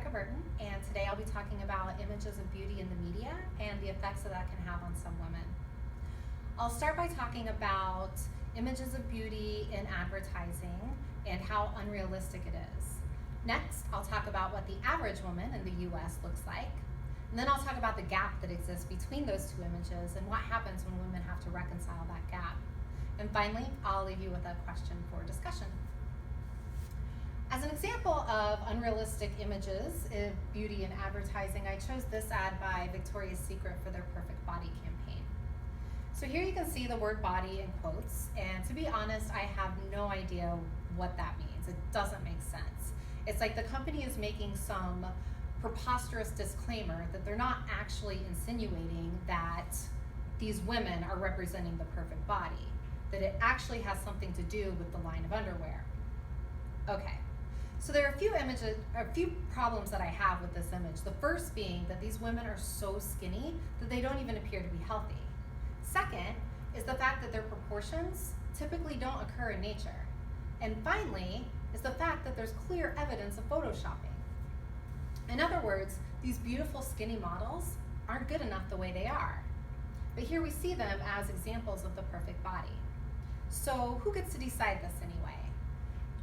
Burton, and today I'll be talking about images of beauty in the media and the effects that can have on some women. I'll start by talking about images of beauty in advertising and how unrealistic it is. Next, I'll talk about what the average woman in the US looks like. And then I'll talk about the gap that exists between those two images and what happens when women have to reconcile that gap. And finally, I'll leave you with a question for discussion. As an example of unrealistic images of beauty in advertising, I chose this ad by Victoria's Secret for their Perfect Body campaign. So here you can see the word body in quotes, and to be honest, I have no idea what that means. It doesn't make sense. It's like the company is making some preposterous disclaimer that they're not actually insinuating that these women are representing the perfect body, that it actually has something to do with the line of underwear. Okay. So there are a few problems that I have with this image. The first being that these women are so skinny that they don't even appear to be healthy. Second is the fact that their proportions typically don't occur in nature. And finally is the fact that there's clear evidence of photoshopping. In other words, these beautiful skinny models aren't good enough the way they are. But here we see them as examples of the perfect body. So who gets to decide this anyway?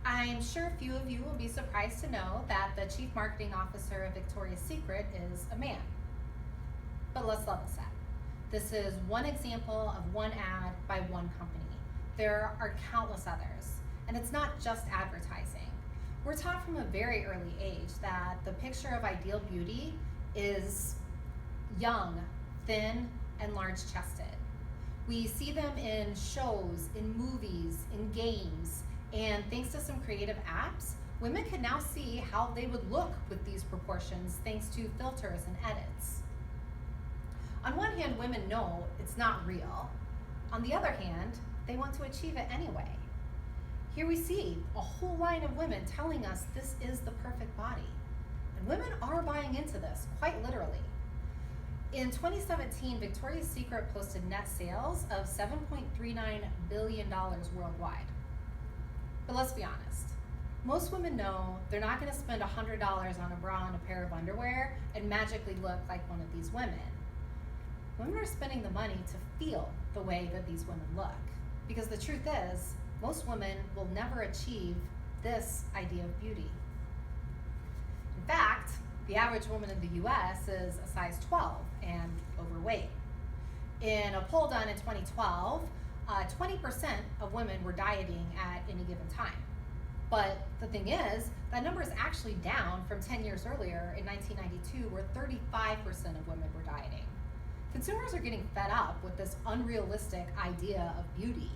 I'm sure a few of you will be surprised to know that the Chief Marketing Officer of Victoria's Secret is a man. But let's level set. This is one example of one ad by one company. There are countless others, and it's not just advertising. We're taught from a very early age that the picture of ideal beauty is young, thin, and large-chested. We see them in shows, in movies, in games, and thanks to some creative apps, women can now see how they would look with these proportions thanks to filters and edits. On one hand, women know it's not real. On the other hand, they want to achieve it anyway. Here we see a whole line of women telling us this is the perfect body. And women are buying into this, quite literally. In 2017, Victoria's Secret posted net sales of $7.39 billion worldwide. But let's be honest, most women know they're not going to spend $100 on a bra and a pair of underwear and magically look like one of these women. Women are spending the money to feel the way that these women look. Because the truth is, most women will never achieve this idea of beauty. In fact, the average woman in the US is a size 12 and overweight. In a poll done in 2012, 20% of women were dieting at any given time. But the thing is, that number is actually down from 10 years earlier in 1992, where 35% of women were dieting. Consumers are getting fed up with this unrealistic idea of beauty.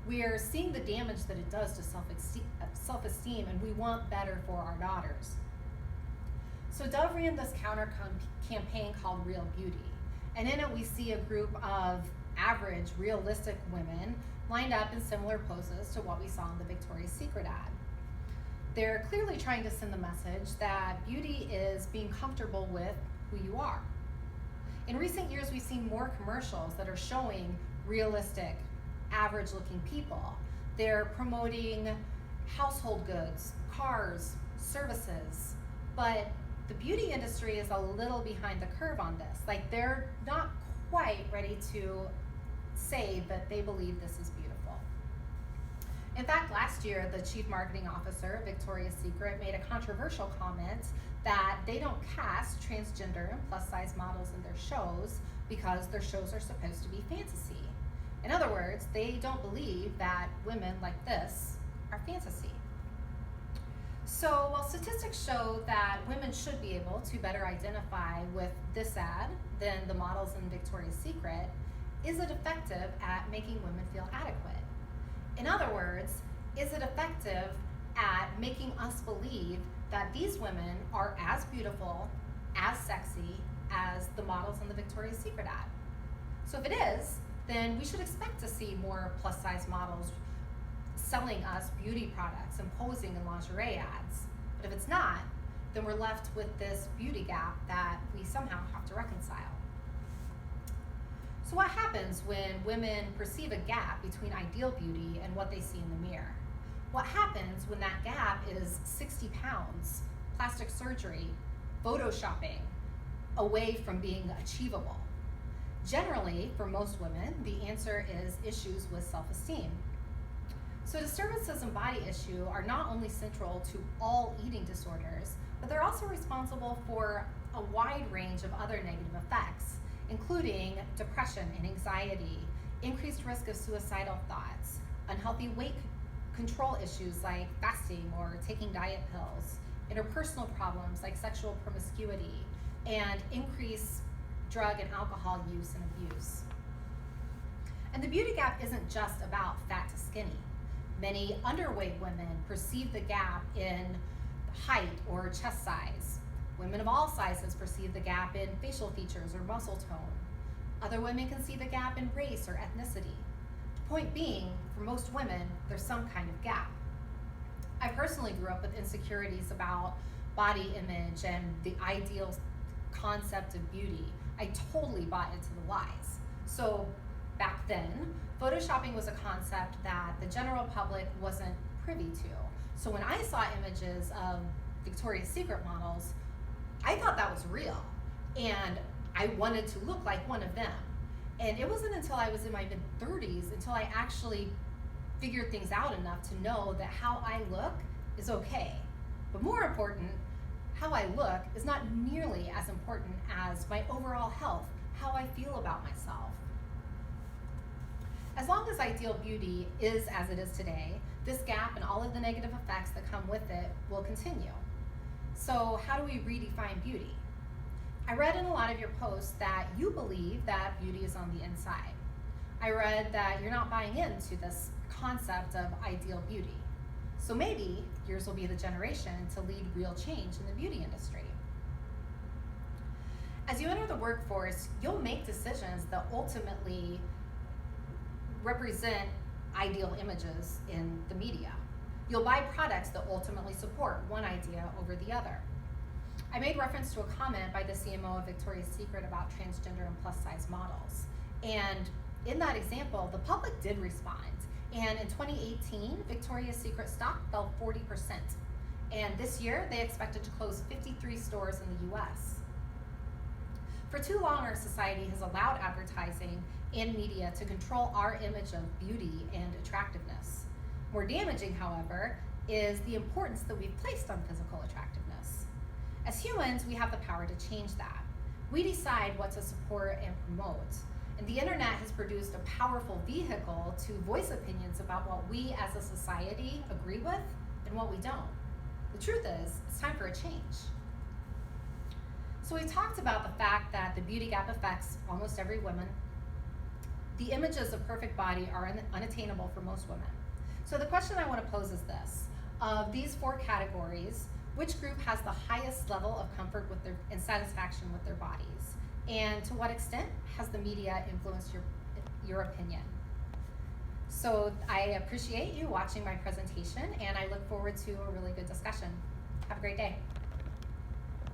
We are seeing the damage that it does to self-esteem, and we want better for our daughters. So Dove ran this counter campaign called Real Beauty. And in it, we see a group of average, realistic women lined up in similar poses to what we saw in the Victoria's Secret ad. They're clearly trying to send the message that beauty is being comfortable with who you are. In recent years, we've seen more commercials that are showing realistic, average-looking people. They're promoting household goods, cars, services, but the beauty industry is a little behind the curve on this. Like, they're not quite ready to say that they believe this is beautiful. In fact, last year, the Chief Marketing Officer of Victoria's Secret made a controversial comment that they don't cast transgender and plus-size models in their shows because their shows are supposed to be fantasy. In other words, they don't believe that women like this are fantasy. So while statistics show that women should be able to better identify with this ad than the models in Victoria's Secret, is it effective at making women feel adequate? In other words, is it effective at making us believe that these women are as beautiful, as sexy as the models in the Victoria's Secret ad? So if it is, then we should expect to see more plus-size models selling us beauty products and posing in lingerie ads. But if it's not, then we're left with this beauty gap that we somehow have to reconcile. So what happens when women perceive a gap between ideal beauty and what they see in the mirror? What happens when that gap is 60 pounds, plastic surgery, photoshopping away from being achievable? Generally, for most women, the answer is issues with self-esteem. So disturbances in body issue are not only central to all eating disorders, but they're also responsible for a wide range of other negative effects, including depression and anxiety, increased risk of suicidal thoughts, unhealthy weight control issues like fasting or taking diet pills, interpersonal problems like sexual promiscuity, and increased drug and alcohol use and abuse. And the beauty gap isn't just about fat to skinny. Many underweight women perceive the gap in height or chest size. Women of all sizes perceive the gap in facial features or muscle tone. Other women can see the gap in race or ethnicity. The point being, for most women, there's some kind of gap. I personally grew up with insecurities about body image and the ideal concept of beauty. I totally bought into the lies. So back then, photoshopping was a concept that the general public wasn't privy to. So when I saw images of Victoria's Secret models, I thought that was real, and I wanted to look like one of them. And it wasn't until I was in my mid-30s until I actually figured things out enough to know that how I look is okay. But more important, how I look is not nearly as important as my overall health, how I feel about myself. As long as ideal beauty is as it is today, this gap and all of the negative effects that come with it will continue. So how do we redefine beauty? I read in a lot of your posts that you believe that beauty is on the inside. I read that you're not buying into this concept of ideal beauty. So maybe yours will be the generation to lead real change in the beauty industry. As you enter the workforce, you'll make decisions that ultimately represent ideal images in the media. You'll buy products that ultimately support one idea over the other. I made reference to a comment by the CMO of Victoria's Secret about transgender and plus size models. And in that example, the public did respond. And in 2018, Victoria's Secret stock fell 40%. And this year, they expected to close 53 stores in the US. For too long, our society has allowed advertising and media to control our image of beauty and attractiveness. More damaging, however, is the importance that we've placed on physical attractiveness. As humans, we have the power to change that. We decide what to support and promote. And the internet has produced a powerful vehicle to voice opinions about what we as a society agree with and what we don't. The truth is, it's time for a change. So we talked about the fact that the beauty gap affects almost every woman. The images of perfect body are unattainable for most women. So the question I want to pose is this: of these four categories, which group has the highest level of comfort with and satisfaction with their bodies? And to what extent has the media influenced your opinion? So I appreciate you watching my presentation, and I look forward to a really good discussion. Have a great day.